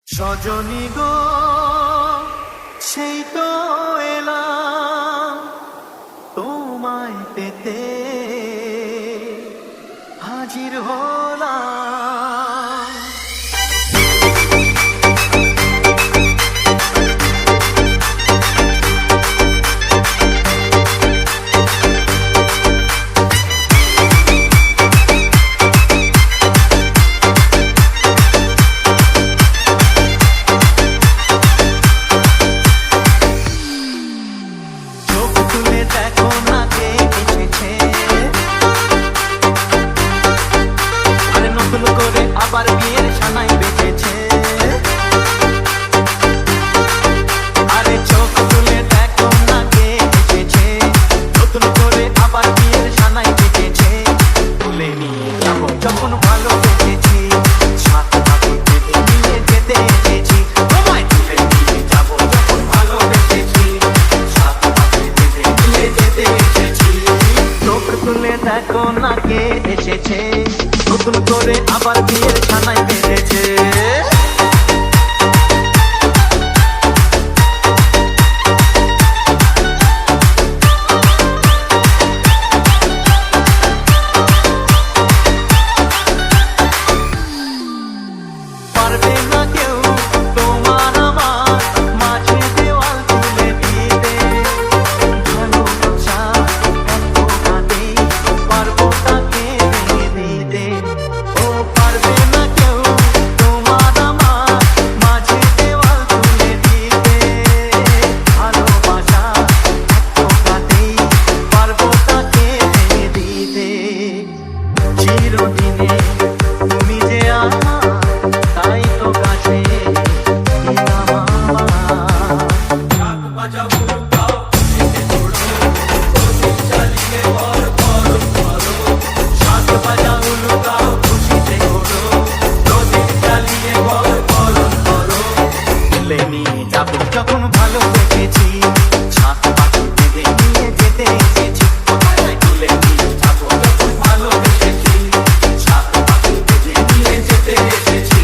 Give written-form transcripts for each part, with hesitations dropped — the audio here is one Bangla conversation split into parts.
সজনী গো সেই তো এলাম তোমায় পেতে হাজির হলাম। দেখো না কে এসেছে, আরে নতুন করে আবার বিয়ের সানাই বেঁচেছে। আরে চোখ তুলে দেখো না কে এসেছে, নতুন করে আবার বিয়ের সানাই বেঁচেছে। তুলে নিয়ে যাবো যখন ভালোবেসেছি, সাত পাখি পেতে নিয়ে যেতে এসেছি। তোমায় তুলে নিয়ে যাবো যখন ভালোবেসেছি, সাত পাখি পেতে নিয়ে যেতে এসেছি। চোখ তুলে দেখো না কে এসেছে, নতুন করে আবার বিয়ের ছানায় বেঁধেছে। পারবে না কেউ তোমার আমার মাঝে দেওয়াল তুলে দিতে, ভালোবাসা এত কাঁদে পারবো তাকে ভেঙে দিতে। ও পারবে না কেউ তোমার আমার মাঝে দেওয়াল তুলে দিতে, ভালোবাসা এত কাঁদে পারবো তাকে ভেঙে দিতে। চিরদিনে তুমি যে আমার, তাই তো কাছে দিলাম আমার। শাক বাজাও লুকাও খুশিতে ঘোরো, প্রদীপ জ্বালিয়ে বল বরণ করো। তুলে নিয়ে যাবো যখন ভালোবেসেছি, সাত পাখি বেঁধে নিয়ে যেতে এসেছি। তুলে নিয়ে যাবো যখন ভালোবেসেছি, সাত পাখি বেঁধে নিয়ে যেতে এসেছি।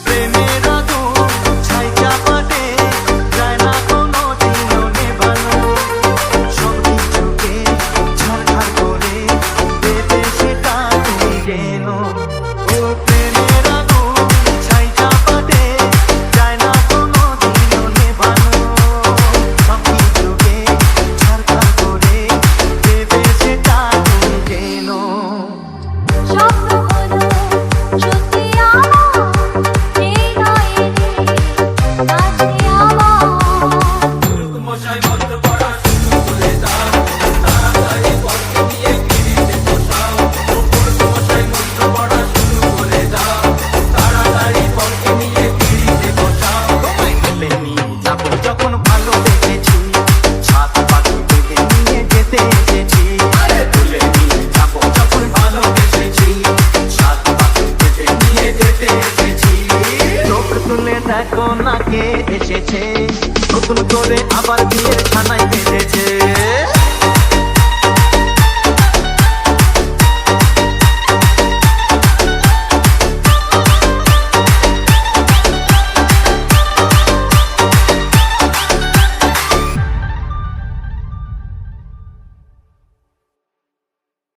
প্রেমের আগুন ছাইকা পাটে যায় না কোনো দিনও নেভানো, সবকিছুকে ছারখার করে দেবে সেটা তুমি যেন। ও প্রেমের আগুন ছাইকা পাটে যায় না কোনো দিনও নেভানো, সবকিছুকে ছারখার করে দেবে সেটা তুমি যেন। স্বপ্ন হলো সত্যি আমার, এই নয় রে কাছে আমার। মশাই মন্ত্র পড়া শুরু করে দাও, তাড়াতাড়ি পথে নিয়ে গিরিতে বসাও। মশাই মন্ত্র পড়া শুরু করে দাও, তাড়াতাড়ি পথে নিয়ে গিরিতে বসাও। তোমায় তুলে নিয়ে যাবো যখন ভালোবেসেছি, সাত পাখি বেঁধে নিয়ে যেতে এসেছি। আরে তুলে নিয়ে যাবো যখন ভালোবেসেছি, সাত পাখি বেঁধে নিয়ে যেতে এসেছি। চোখ তুলে দেখো না কে এসেছে, নতুন করে আবার বিয়ের ছানায় বেঁধেছে।